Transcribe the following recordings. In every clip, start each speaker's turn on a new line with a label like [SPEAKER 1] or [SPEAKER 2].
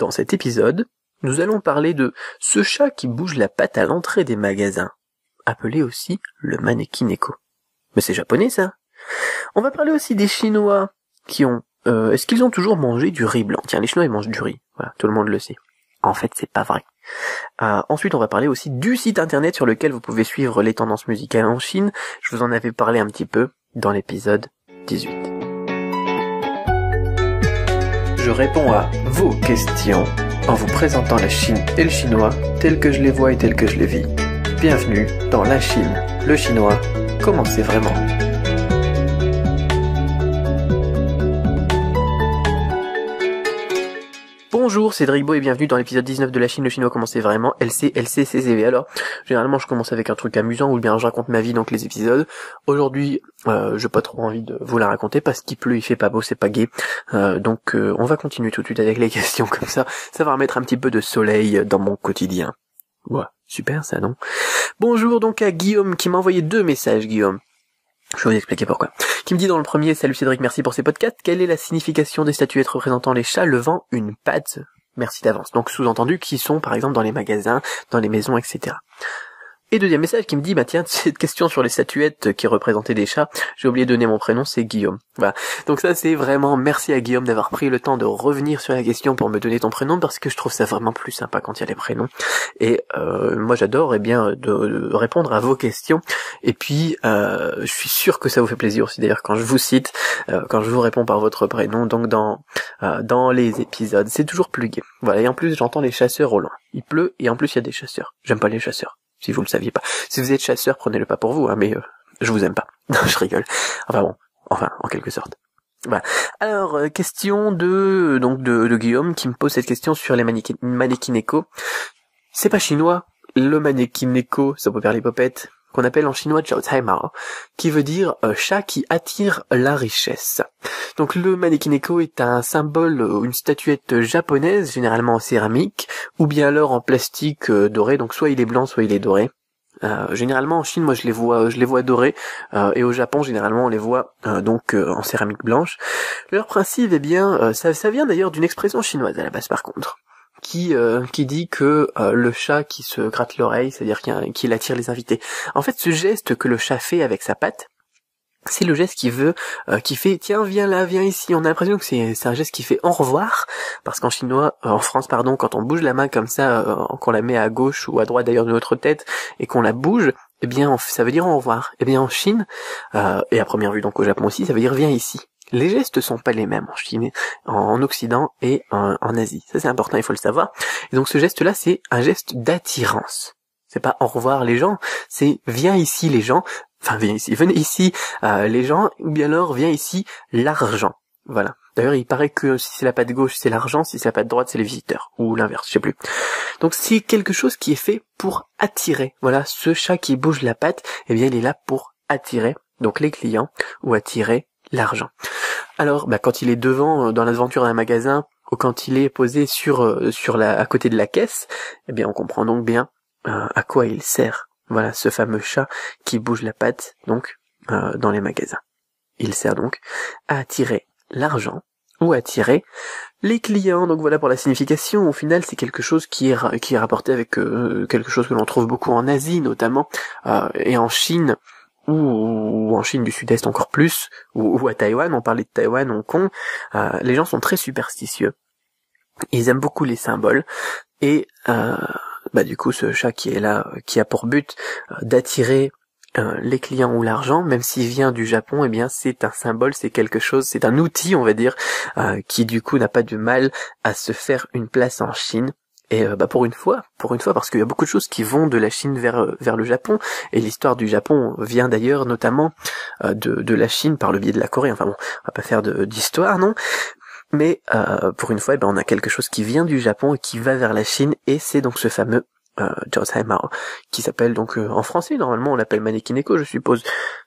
[SPEAKER 1] Dans cet épisode, nous allons parler de ce chat qui bouge la patte à l'entrée des magasins, appelé aussi le Maneki-Neko. Mais c'est japonais ça. On va parler aussi des Chinois qui ont... est-ce qu'ils ont toujours mangé du riz blanc? Tiens, les Chinois ils mangent du riz, voilà, tout le monde le sait. En fait, c'est pas vrai. Ensuite, on va parler aussi du site internet sur lequel vous pouvez suivre les tendances musicales en Chine. Je vous en avais parlé un petit peu dans l'épisode 18. Je réponds à vos questions en vous présentant la Chine et le chinois tels que je les vois et tels que je les vis. Bienvenue dans la Chine, le chinois, comment c'est vraiment. Bonjour, c'est Drigbo et bienvenue dans l'épisode 19 de la Chine, le chinois, comment c'est vraiment, LCCCZV. Alors, généralement je commence avec un truc amusant ou bien je raconte ma vie, donc les épisodes. Aujourd'hui, j'ai pas trop envie de vous la raconter parce qu'il pleut, il fait pas beau, c'est pas gai. Donc on va continuer tout de suite avec les questions comme ça va remettre un petit peu de soleil dans mon quotidien. Ouais, super ça, non? Bonjour donc à Guillaume qui m'a envoyé 2 messages, Guillaume. Je vais vous expliquer pourquoi. Qui me dit dans le premier: salut Cédric, merci pour ces podcasts. Quelle est la signification des statuettes représentant les chats levant une patte? Merci d'avance. Donc sous-entendu qui sont par exemple dans les magasins, dans les maisons, etc. Et deuxième message qui me dit, bah tiens, cette question sur les statuettes qui représentaient des chats, j'ai oublié de donner mon prénom, c'est Guillaume. Voilà. Donc ça c'est vraiment merci à Guillaume d'avoir pris le temps de revenir sur la question pour me donner ton prénom, parce que je trouve ça vraiment plus sympa quand il y a les prénoms. Et moi j'adore de répondre à vos questions. Et puis je suis sûr que ça vous fait plaisir aussi d'ailleurs quand je vous cite, quand je vous réponds par votre prénom, donc dans les épisodes. C'est toujours plus gai. Voilà, et en plus j'entends les chasseurs au loin. Il pleut et en plus il y a des chasseurs. J'aime pas les chasseurs. Si vous le saviez pas. Si vous êtes chasseur, prenez-le pas pour vous, hein, mais je vous aime pas. Non, je rigole. Enfin, en quelque sorte. Voilà. Alors, question de Guillaume qui me pose cette question sur les Maneki-Neko. C'est pas chinois. Le Maneki-Neko, ça peut faire les popettes, qu'on appelle en chinois Zhao Cai Mao, qui veut dire chat qui attire la richesse. Donc le Maneki-Neko est un symbole, une statuette japonaise, généralement en céramique, ou bien alors en plastique doré, donc soit il est blanc, soit il est doré. Généralement en Chine, moi je les vois dorés, et au Japon généralement on les voit en céramique blanche. Leur principe, ça vient d'ailleurs d'une expression chinoise à la base par contre, qui dit que le chat qui se gratte l'oreille, c'est-à-dire qu'il attire les invités. En fait, ce geste que le chat fait avec sa patte, c'est le geste qui fait tiens, viens là, viens ici. On a l'impression que c'est un geste qui fait au revoir, parce qu'en chinois, en France pardon, quand on bouge la main comme ça, qu'on la met à gauche ou à droite d'ailleurs de notre tête et qu'on la bouge, eh bien ça veut dire au revoir. Eh bien en Chine et à première vue donc au Japon aussi, ça veut dire viens ici. Les gestes sont pas les mêmes en Chine, en Occident et en Asie. Ça c'est important, il faut le savoir. Et donc ce geste-là, c'est un geste d'attirance. C'est pas au revoir les gens, c'est viens ici les gens. Enfin venez ici les gens, ou bien alors viens ici l'argent. Voilà. D'ailleurs il paraît que si c'est la patte gauche c'est l'argent, si c'est la patte droite c'est les visiteurs, ou l'inverse, je sais plus. Donc c'est quelque chose qui est fait pour attirer. Voilà, ce chat qui bouge la patte, eh bien il est là pour attirer donc les clients ou attirer l'argent. Alors, quand il est devant, dans l'aventure d'un magasin, ou quand il est posé à côté de la caisse, eh bien, on comprend donc bien à quoi il sert. Voilà, ce fameux chat qui bouge la patte, donc, dans les magasins. Il sert donc à attirer l'argent, ou attirer les clients. Donc voilà pour la signification. Au final, c'est quelque chose qui est rapporté avec quelque chose que l'on trouve beaucoup en Asie, notamment, et en Chine, ou en Chine du Sud-Est encore plus, ou à Taïwan, on parlait de Taïwan, Hong Kong, les gens sont très superstitieux. Ils aiment beaucoup les symboles, et du coup ce chat qui est là, qui a pour but d'attirer les clients ou l'argent, même s'il vient du Japon, eh bien c'est un symbole, c'est quelque chose, c'est un outil, on va dire, qui du coup n'a pas de mal à se faire une place en Chine. Et pour une fois, parce qu'il y a beaucoup de choses qui vont de la Chine vers le Japon, et l'histoire du Japon vient d'ailleurs notamment de la Chine par le biais de la Corée. Enfin bon, on va pas faire d'histoire, non. Mais pour une fois, on a quelque chose qui vient du Japon et qui va vers la Chine, et c'est donc ce fameux Zhao Cai Mao, qui s'appelle donc en français normalement on l'appelle Maneki-Neko, je suppose,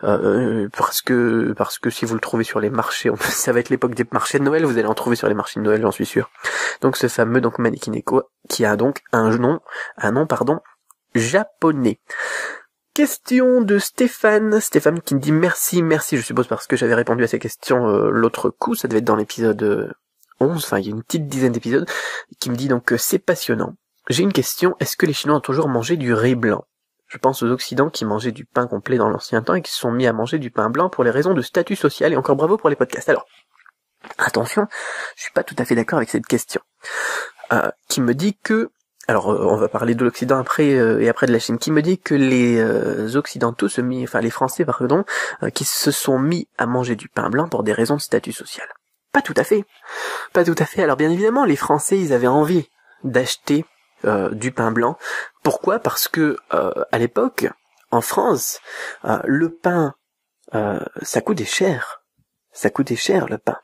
[SPEAKER 1] parce que si vous le trouvez sur les marchés, ça va être l'époque des marchés de Noël, vous allez en trouver sur les marchés de Noël, j'en suis sûr. Donc ce fameux donc Maneki-Neko qui a donc un nom japonais. Question de Stéphane qui me dit merci, je suppose parce que j'avais répondu à ces questions l'autre coup, ça devait être dans l'épisode 11, enfin il y a une petite dizaine d'épisodes, qui me dit donc que c'est passionnant. J'ai une question, est-ce que les Chinois ont toujours mangé du riz blanc? Je pense aux Occidents qui mangeaient du pain complet dans l'ancien temps et qui se sont mis à manger du pain blanc pour les raisons de statut social, et encore bravo pour les podcasts. Alors, attention, je suis pas tout à fait d'accord avec cette question, qui me dit que, alors on va parler de l'Occident après et après de la Chine, qui me dit que les Occidentaux les Français pardon, qui se sont mis à manger du pain blanc pour des raisons de statut social. Pas tout à fait. Alors bien évidemment, les Français, ils avaient envie d'acheter du pain blanc. Pourquoi? Parce que à l'époque, en France, le pain, ça coûtait cher. Ça coûtait cher le pain.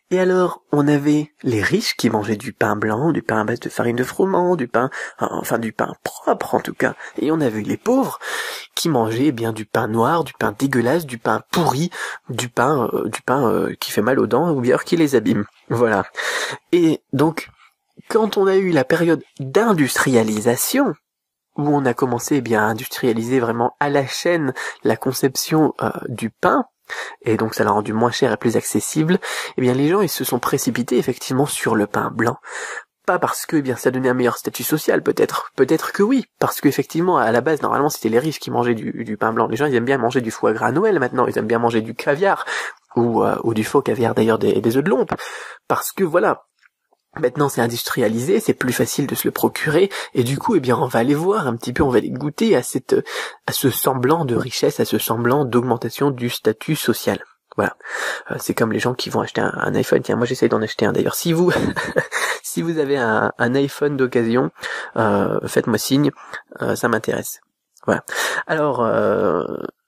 [SPEAKER 1] Et alors, on avait les riches qui mangeaient du pain blanc, du pain à base de farine de froment, du pain propre en tout cas. Et on avait les pauvres qui mangeaient bien du pain noir, du pain dégueulasse, du pain pourri, du pain qui fait mal aux dents ou bien qui les abîme. Voilà. Et donc, quand on a eu la période d'industrialisation, où on a commencé à industrialiser vraiment à la chaîne la conception du pain, et donc ça l'a rendu moins cher et plus accessible, les gens ils se sont précipités effectivement sur le pain blanc. Pas parce que ça donnait un meilleur statut social, peut-être que oui, parce qu'effectivement à la base normalement c'était les riches qui mangeaient du pain blanc. Les gens ils aiment bien manger du foie gras à Noël maintenant, ils aiment bien manger du caviar ou du faux caviar d'ailleurs, des œufs de lompe, parce que voilà. Maintenant c'est industrialisé, c'est plus facile de se le procurer, et du coup on va aller voir un petit peu, on va aller goûter à ce semblant de richesse, à ce semblant d'augmentation du statut social. Voilà. C'est comme les gens qui vont acheter un iPhone. Tiens, moi j'essaye d'en acheter un d'ailleurs. Si vous si vous avez un iPhone d'occasion, faites-moi signe, ça m'intéresse. Voilà. Alors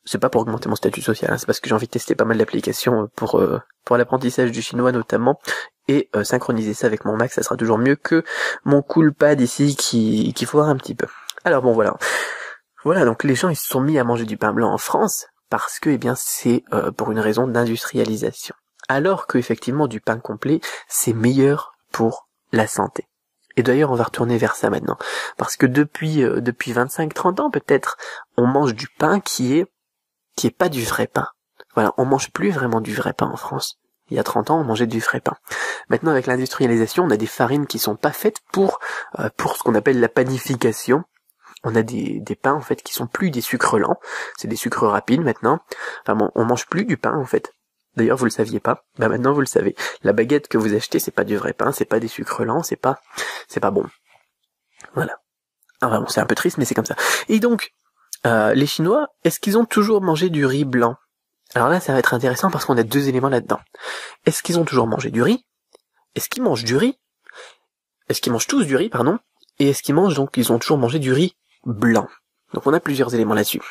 [SPEAKER 1] c'est pas pour augmenter mon statut social, c'est parce que j'ai envie de tester pas mal d'applications pour l'apprentissage du chinois notamment, et synchroniser ça avec mon Mac, ça sera toujours mieux que mon Coolpad ici qui foire un petit peu. Alors bon voilà. Voilà, donc les gens ils se sont mis à manger du pain blanc en France parce que c'est pour une raison d'industrialisation. Alors que effectivement du pain complet, c'est meilleur pour la santé. Et d'ailleurs, on va retourner vers ça maintenant, parce que depuis 25-30 ans peut-être, on mange du pain qui est pas du vrai pain. Voilà, on mange plus vraiment du vrai pain en France. Il y a 30 ans, on mangeait du vrai pain. Maintenant, avec l'industrialisation, on a des farines qui sont pas faites pour ce qu'on appelle la panification. On a des pains, en fait, qui sont plus des sucres lents. C'est des sucres rapides, maintenant. Enfin bon, on mange plus du pain, en fait. D'ailleurs, vous le saviez pas. Maintenant, vous le savez. La baguette que vous achetez, c'est pas du vrai pain, c'est pas des sucres lents, c'est pas bon. Voilà. Alors bon, c'est un peu triste, mais c'est comme ça. Et donc, les Chinois, est-ce qu'ils ont toujours mangé du riz blanc? Alors là, ça va être intéressant parce qu'on a deux éléments là-dedans. Est-ce qu'ils ont toujours mangé du riz? Est-ce qu'ils mangent du riz? Est-ce qu'ils mangent tous du riz, pardon? Et est-ce qu'ils ils ont toujours mangé du riz blanc? Donc on a plusieurs éléments là-dessus.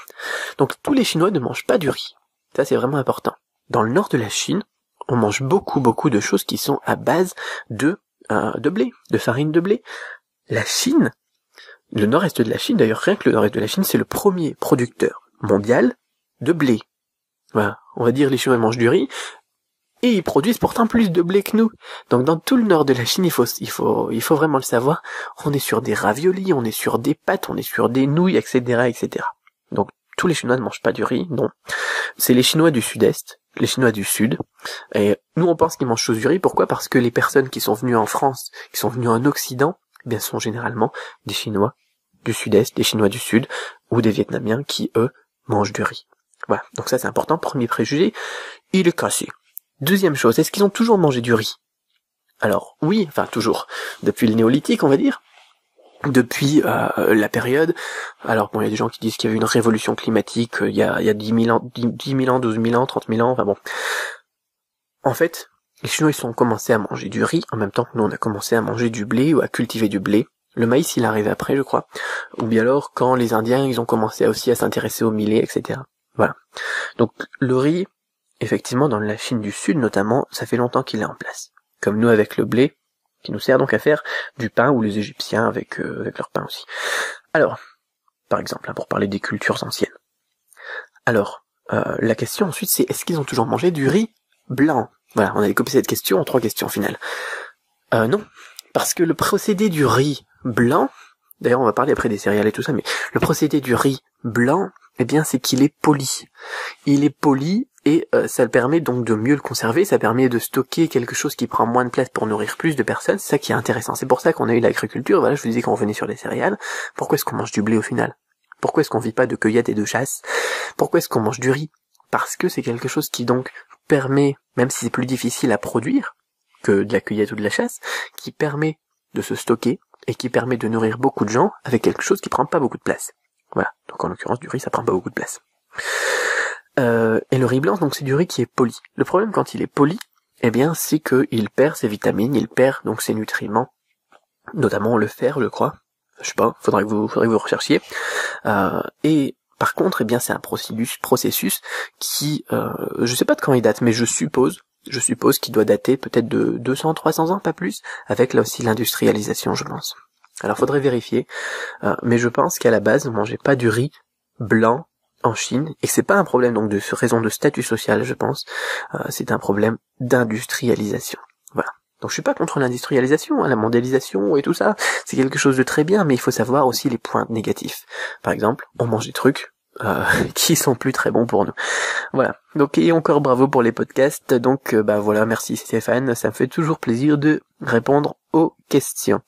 [SPEAKER 1] Donc tous les Chinois ne mangent pas du riz. Ça, c'est vraiment important. Dans le nord de la Chine, on mange beaucoup de choses qui sont à base de blé, de farine de blé. La Chine, le nord-est de la Chine, d'ailleurs rien que le nord-est de la Chine, c'est le premier producteur mondial de blé. Voilà, on va dire les Chinois mangent du riz, et ils produisent pourtant plus de blé que nous. Donc dans tout le nord de la Chine, il faut vraiment le savoir, on est sur des raviolis, on est sur des pâtes, on est sur des nouilles, etc. Donc tous les Chinois ne mangent pas du riz, non. C'est les Chinois du sud-est, les Chinois du sud, et nous on pense qu'ils mangent tous du riz. Pourquoi? Parce que les personnes qui sont venues en France, qui sont venues en Occident, sont généralement des Chinois du sud-est, des Chinois du sud, ou des Vietnamiens qui, eux, mangent du riz. Voilà, donc ça c'est important, premier préjugé, il est cassé. Deuxième chose, est-ce qu'ils ont toujours mangé du riz? Alors oui, enfin toujours, depuis le néolithique on va dire, depuis la période, alors bon il y a des gens qui disent qu'il y avait une révolution climatique il y a 10 000 ans, 12 000 ans, 30 000 ans, enfin bon. En fait, les Chinois ils ont commencé à manger du riz, en même temps que nous on a commencé à manger du blé ou à cultiver du blé. Le maïs il arrive après je crois, ou bien alors quand les Indiens ils ont commencé aussi à s'intéresser au millet, etc. Voilà. Donc le riz, effectivement dans la Chine du Sud notamment, ça fait longtemps qu'il est en place. Comme nous avec le blé, qui nous sert donc à faire du pain, ou les Égyptiens avec leur pain aussi. Alors, par exemple, pour parler des cultures anciennes. Alors, la question ensuite c'est, est-ce qu'ils ont toujours mangé du riz blanc? Voilà, on a découpé cette question en 3 questions finales. Non, parce que le procédé du riz blanc, d'ailleurs on va parler après des céréales et tout ça, mais le procédé du riz blanc, c'est qu'il est poli. Il est poli et ça permet donc de mieux le conserver, ça permet de stocker quelque chose qui prend moins de place pour nourrir plus de personnes, c'est ça qui est intéressant. C'est pour ça qu'on a eu l'agriculture, voilà, je vous disais qu'on revenait sur les céréales. Pourquoi est-ce qu'on mange du blé au final? Pourquoi est-ce qu'on vit pas de cueillette et de chasse? Pourquoi est-ce qu'on mange du riz? Parce que c'est quelque chose qui donc permet, même si c'est plus difficile à produire que de la cueillette ou de la chasse, qui permet de se stocker et qui permet de nourrir beaucoup de gens avec quelque chose qui prend pas beaucoup de place. Voilà, donc en l'occurrence du riz ça prend pas beaucoup de place. Et le riz blanc, donc c'est du riz qui est poli. Le problème quand il est poli, eh bien c'est qu'il perd ses vitamines, il perd donc ses nutriments, notamment le fer, je crois. Je sais pas, faudrait que vous recherchiez. Et par contre, eh bien c'est un processus qui, je sais pas de quand il date, mais je suppose qu'il doit dater peut-être de 200-300 ans, pas plus, avec là aussi l'industrialisation, je pense. Alors faudrait vérifier, mais je pense qu'à la base on mangeait pas du riz blanc en Chine, et c'est pas un problème donc de raison de statut social, je pense, c'est un problème d'industrialisation. Voilà. Donc je suis pas contre l'industrialisation, la mondialisation et tout ça, c'est quelque chose de très bien, mais il faut savoir aussi les points négatifs. Par exemple, on mange des trucs qui sont plus très bons pour nous. Voilà. Donc et encore bravo pour les podcasts. Donc voilà, merci Stéphane, ça me fait toujours plaisir de répondre aux questions.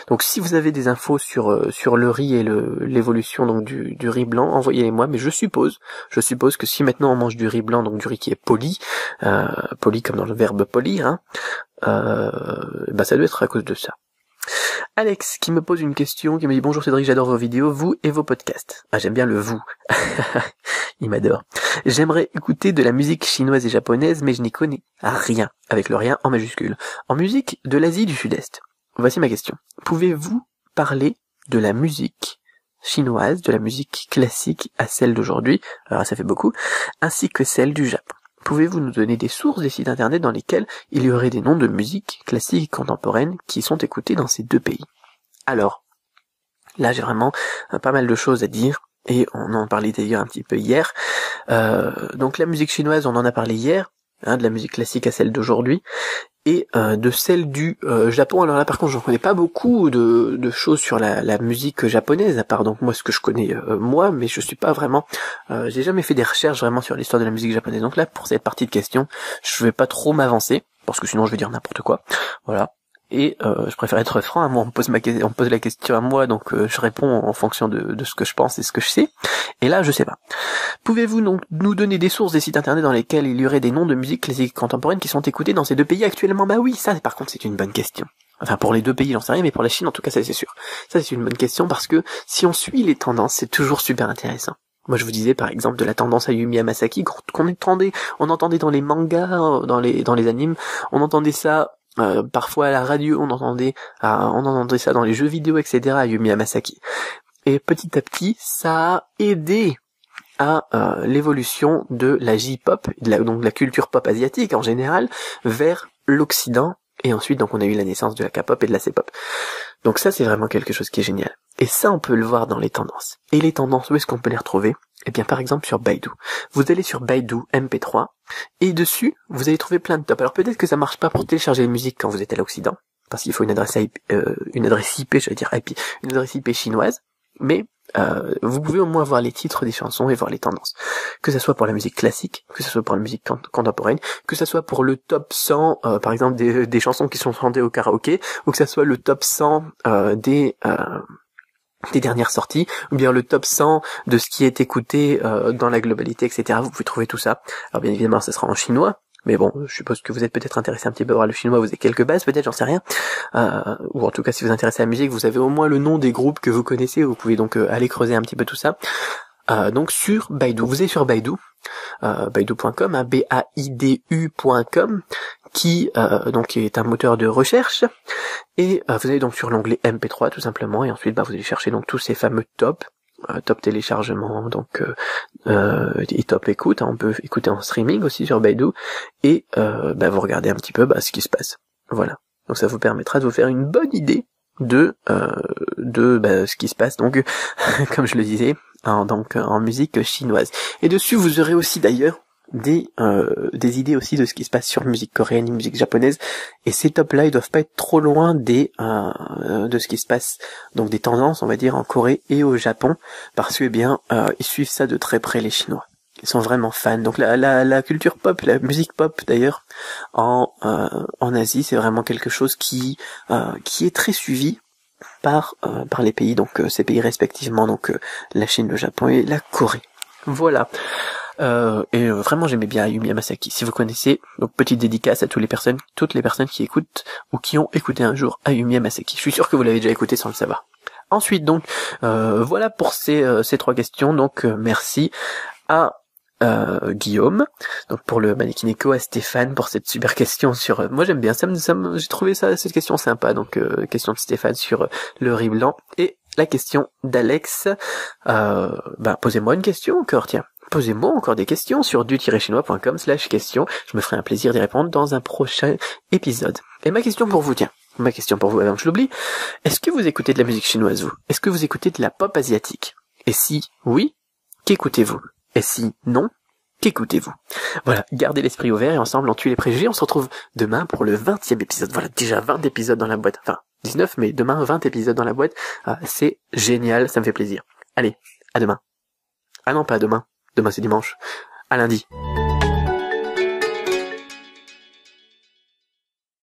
[SPEAKER 1] Donc si vous avez des infos sur le riz et l'évolution donc du riz blanc, envoyez-les-moi, mais je suppose que si maintenant on mange du riz blanc, donc du riz qui est poli comme dans le verbe polir, hein, ça doit être à cause de ça. Alex qui me pose une question, qui me dit bonjour Cédric, j'adore vos vidéos, vous et vos podcasts. Ah, j'aime bien le vous. Il m'adore. J'aimerais écouter de la musique chinoise et japonaise, mais je n'y connais rien, avec le rien en majuscule. En musique de l'Asie du Sud-Est. Voici ma question. Pouvez-vous parler de la musique chinoise, de la musique classique à celle d'aujourd'hui, alors ça fait beaucoup, ainsi que celle du Japon? Pouvez-vous nous donner des sources, des sites internet dans lesquels il y aurait des noms de musique classique et contemporaine qui sont écoutés dans ces deux pays? Alors, là j'ai vraiment pas mal de choses à dire, et on en parlait d'ailleurs un petit peu hier. Donc la musique chinoise, on en a parlé hier, de la musique classique à celle d'aujourd'hui, et de celle du Japon. Alors là par contre j'en connais pas beaucoup de choses sur la musique japonaise, à part donc moi ce que je connais moi, mais je suis pas vraiment j'ai jamais fait des recherches vraiment sur l'histoire de la musique japonaise. Donc là pour cette partie de questions je vais pas trop m'avancer parce que sinon je vais dire n'importe quoi. Voilà. Et je préfère être franc, moi on me pose la question à moi, donc je réponds en fonction de ce que je pense et ce que je sais. Et là je sais pas. Pouvez-vous donc nous donner des sources, des sites internet dans lesquels il y aurait des noms de musique classique contemporaine qui sont écoutés dans ces deux pays actuellement? Bah oui, ça par contre c'est une bonne question. Enfin pour les deux pays j'en sais rien, mais pour la Chine en tout cas ça c'est sûr. Ça c'est une bonne question parce que si on suit les tendances c'est toujours super intéressant. Moi je vous disais par exemple de la tendance à Yumi Hamasaki qu'on entendait dans les mangas, dans les animes, on entendait ça parfois à la radio, on entendait ça dans les jeux vidéo, etc. à Yumi Hamasaki. Et petit à petit, ça a aidé à l'évolution de la J-pop, donc de la culture pop asiatique en général, vers l'Occident. Et ensuite, donc on a eu la naissance de la K-pop et de la C-pop. Donc ça, c'est vraiment quelque chose qui est génial. Et ça, on peut le voir dans les tendances. Et les tendances, où est-ce qu'on peut les retrouver? Eh bien, par exemple, sur Baidu. Vous allez sur Baidu MP3, et dessus, vous allez trouver plein de tops. Alors peut-être que ça marche pas pour télécharger la musique quand vous êtes à l'Occident, parce qu'il faut une adresse IP, une adresse IP chinoise, mais vous pouvez au moins voir les titres des chansons et voir les tendances. Que ça soit pour la musique classique, que ça soit pour la musique contemporaine, que ça soit pour le top 100, par exemple, des chansons qui sont chantées au karaoké, ou que ça soit le top 100 des dernières sorties, ou bien le top 100 de ce qui est écouté dans la globalité, etc. Vous pouvez trouver tout ça. Alors bien évidemment, ça sera en chinois, mais bon, je suppose que vous êtes peut-être intéressé un petit peu à voir le chinois, vous avez quelques bases, peut-être, j'en sais rien. Ou en tout cas, si vous vous intéressez à la musique, vous avez au moins le nom des groupes que vous connaissez, vous pouvez donc aller creuser un petit peu tout ça. Donc sur Baidu, vous allez sur Baidu, baidu.com, BAIDU.com, qui donc est un moteur de recherche, et vous allez donc sur l'onglet MP3 tout simplement, et ensuite vous allez chercher donc tous ces fameux tops, top téléchargement, donc et top écoute, on peut écouter en streaming aussi sur Baidu, et vous regardez un petit peu ce qui se passe. Voilà. Donc ça vous permettra de vous faire une bonne idée de ce qui se passe, donc comme je le disais, en musique chinoise. Et dessus vous aurez aussi d'ailleurs des idées aussi de ce qui se passe sur musique coréenne et musique japonaise, et ces tops là ils doivent pas être trop loin de ce qui se passe, donc des tendances on va dire en Corée et au Japon, parce que ils suivent ça de très près les Chinois. Ils sont vraiment fans. Donc la culture pop, la musique pop d'ailleurs, en Asie, c'est vraiment quelque chose qui est très suivi par les pays, donc ces pays respectivement, donc la Chine, le Japon et la Corée. Voilà. Vraiment j'aimais bien Ayumi Hamasaki. Si vous connaissez, donc petite dédicace à toutes les personnes qui écoutent ou qui ont écouté un jour Ayumi Hamasaki. Je suis sûr que vous l'avez déjà écouté sans le savoir. Ensuite donc voilà pour ces 3 questions. Donc merci à Guillaume, donc pour le Manekineko, à Stéphane pour cette super question sur. Moi j'aime bien, j'ai trouvé cette question sympa. Donc question de Stéphane sur le riz blanc et la question d'Alex. Posez-moi une question encore, tiens. Posez-moi encore des questions sur du-chinois.com/questions. Je me ferai un plaisir d'y répondre dans un prochain épisode. Et ma question pour vous, avant que je l'oublie, est-ce que vous écoutez de la musique chinoise, vous? Est-ce que vous écoutez de la pop asiatique? Et si oui, qu'écoutez-vous? Et si non, qu'écoutez-vous? Voilà, gardez l'esprit ouvert et ensemble on tue les préjugés. On se retrouve demain pour le 20e épisode. Voilà, déjà 20 épisodes dans la boîte. Enfin, 19, mais demain 20 épisodes dans la boîte. C'est génial, ça me fait plaisir. Allez, à demain. Ah non, pas à demain. Demain c'est dimanche. À lundi.